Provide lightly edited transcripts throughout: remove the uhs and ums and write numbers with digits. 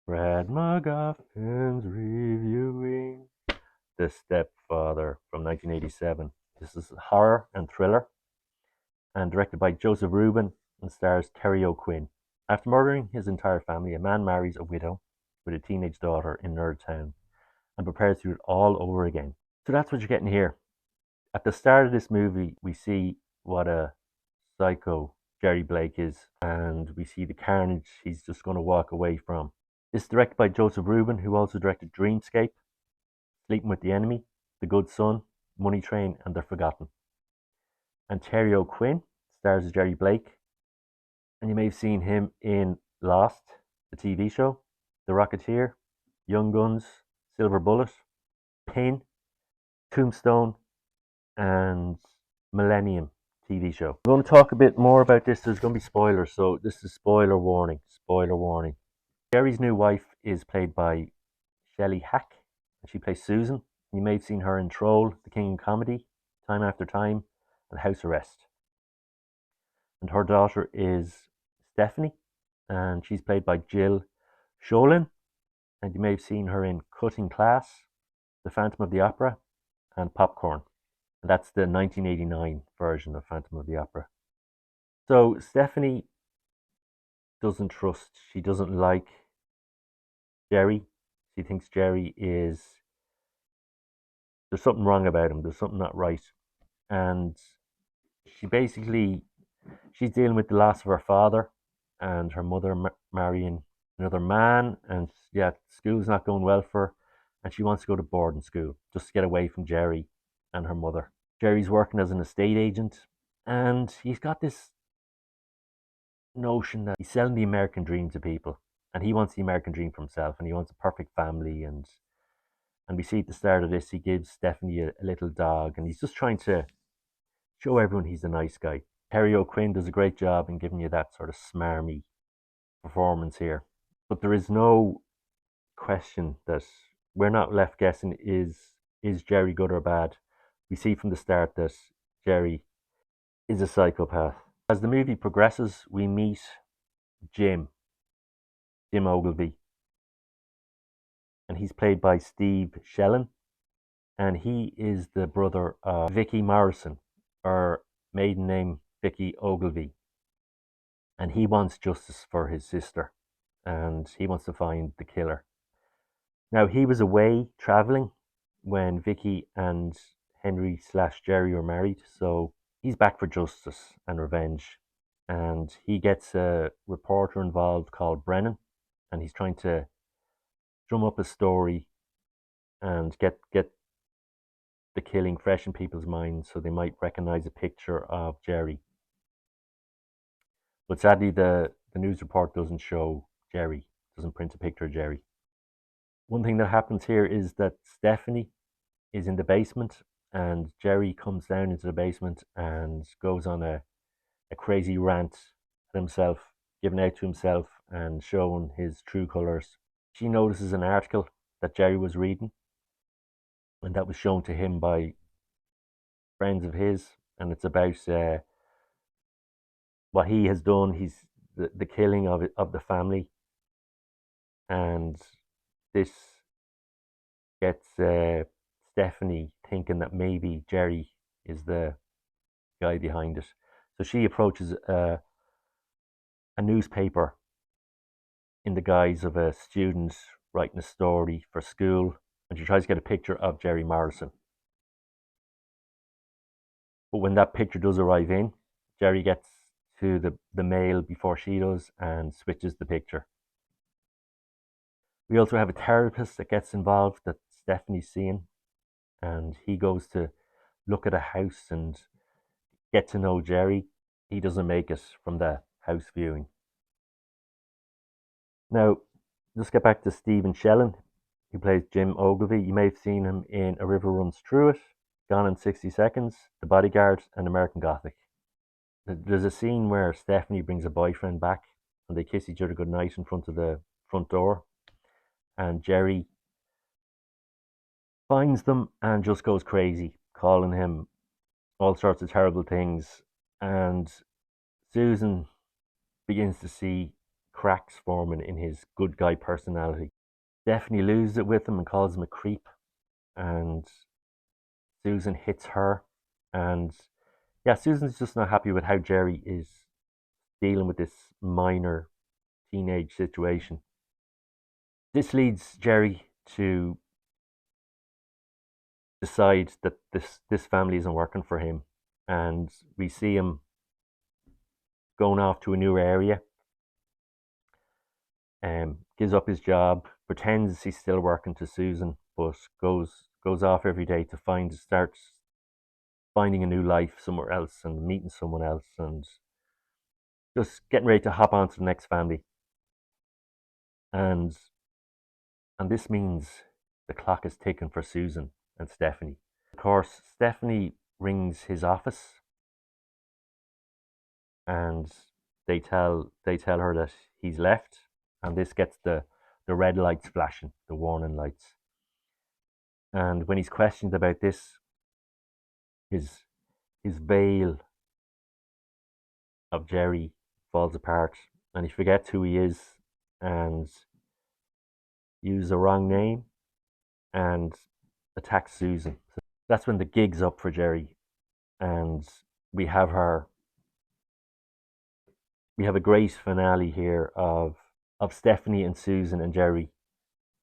Brad MacGuffin's reviewing The Stepfather from 1987. This is horror and thriller and directed by Joseph Rubin and stars Terry O'Quinn. After murdering his entire family, a man marries a widow with a teenage daughter in Nerd Town and prepares to do it all over again. So that's what you're getting here. At the start of this movie, we see what a psycho Jerry Blake is, and we see the carnage he's just going to walk away from. It's directed by Joseph Rubin, who also directed Dreamscape, Sleeping with the Enemy, The Good Son, Money Train, and They're Forgotten. And Terry O'Quinn stars as Jerry Blake, and you may have seen him in Lost, the TV show, The Rocketeer, Young Guns, Silver Bullet, Pin, Tombstone, and Millennium TV show. I'm going to talk a bit more about this. There's going to be spoilers, so this is spoiler warning. Spoiler warning. Jerry's new wife is played by Shelley Hack, and she plays Susan. You may have seen her in Troll, The King of Comedy, Time After Time, and House Arrest. And her daughter is Stephanie, and she's played by Jill Sholin, and you may have seen her in Cutting Class, The Phantom of the Opera, and Popcorn. And that's the 1989 version of Phantom of the Opera. So Stephanie doesn't trust, she doesn't like Jerry. She thinks Jerry is, there's something wrong about him, there's something not right. And she's dealing with the loss of her father and her mother marrying another man. And yeah, school's not going well for her. And she wants to go to boarding school just to get away from Jerry and her mother. Jerry's working as an estate agent, and he's got this notion that he's selling the American dream to people, and he wants the American dream for himself, and he wants a perfect family. And we see at the start of this, he gives Stephanie a little dog, and he's just trying to show everyone he's a nice guy. Terry O'Quinn does a great job in giving you that sort of smarmy performance here. But there is no question that we're not left guessing, is Jerry good or bad? We see from the start that Jerry is a psychopath. As the movie progresses, we meet Jim Ogilvy, and he's played by Steve Shellen, and he is the brother of Vicky Morrison, or maiden name Vicky Ogilvy, and he wants justice for his sister, and he wants to find the killer. Now, he was away traveling when Vicky and Henry/Jerry were married, so he's back for justice and revenge. And he gets a reporter involved called Brennan, and he's trying to drum up a story and get the killing fresh in people's minds so they might recognize a picture of Jerry. But sadly, the news report doesn't show Jerry, doesn't print a picture of Jerry. One thing that happens here is that Stephanie is in the basement, and Jerry comes down into the basement and goes on a crazy rant at himself, giving out to himself and showing his true colours. She notices an article that Jerry was reading, and that was shown to him by friends of his, and it's about what he has done. He's the killing of the family, and this gets Stephanie thinking that maybe Jerry is the guy behind it. So she approaches a newspaper in the guise of a student writing a story for school, and she tries to get a picture of Jerry Morrison. But when that picture does arrive in, Jerry gets to the mail before she does and switches the picture. We also have a therapist that gets involved that Stephanie's seeing, and he goes to look at a house and get to know Jerry. He doesn't make it from the house viewing. Now, let's get back to Stephen Shellen, who plays Jim Ogilvy. You may have seen him in A River Runs Through It, Gone in 60 Seconds, The Bodyguard, and American Gothic. There's a scene where Stephanie brings a boyfriend back, and they kiss each other goodnight in front of the front door, and Jerry finds them and just goes crazy, calling him all sorts of terrible things. And Susan begins to see cracks forming in his good guy personality. Stephanie loses it with him and calls him a creep, and Susan hits her. And yeah, Susan's just not happy with how Jerry is dealing with this minor teenage situation. This leads Jerry to decide that this family isn't working for him, and we see him going off to a new area. Gives up his job, pretends he's still working to Susan, but goes off every day to starts finding a new life somewhere else and meeting someone else and just getting ready to hop on to the next family. And this means the clock is ticking for Susan and Stephanie. Of course, Stephanie rings his office and they tell her that he's left, and this gets the red lights flashing, the warning lights. And when he's questioned about this, his veil of Jerry falls apart, and he forgets who he is and uses the wrong name and attacks Susan. So that's when the gig's up for Jerry, and we have a great finale here of Stephanie and Susan and Jerry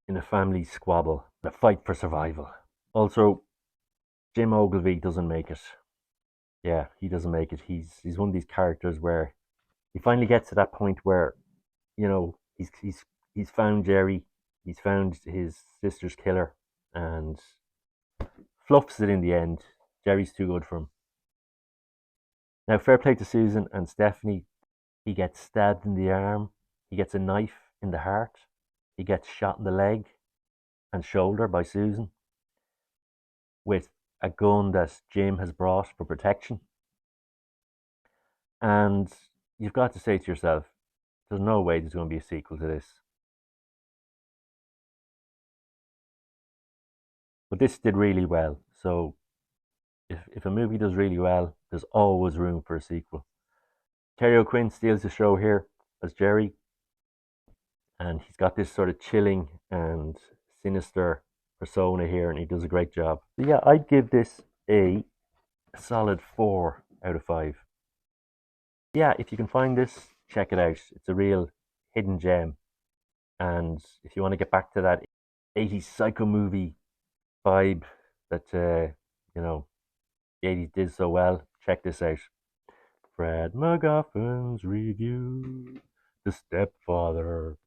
in a family squabble, a fight for survival. Also, Jim Ogilvy doesn't make it. Yeah, he doesn't make it. He's one of these characters where he finally gets to that point where, he's found Jerry, he's found his sister's killer, and fluffs it in the end. Jerry's too good for him. Now, fair play to Susan and Stephanie. He gets stabbed in the arm. He gets a knife in the heart. He gets shot in the leg and shoulder by Susan with a gun that Jim has brought for protection. And you've got to say to yourself, there's no way there's going to be a sequel to this. But this did really well. So if a movie does really well, there's always room for a sequel. Terry O'Quinn steals the show here as Jerry, and he's got this sort of chilling and sinister persona here, and he does a great job. So yeah, I'd give this a solid 4 out of 5. Yeah, if you can find this, check it out. It's a real hidden gem. And if you want to get back to that 80s psycho movie vibe that the 80s did so well, check this out. Fred MacGuffin's Review, The Stepfather.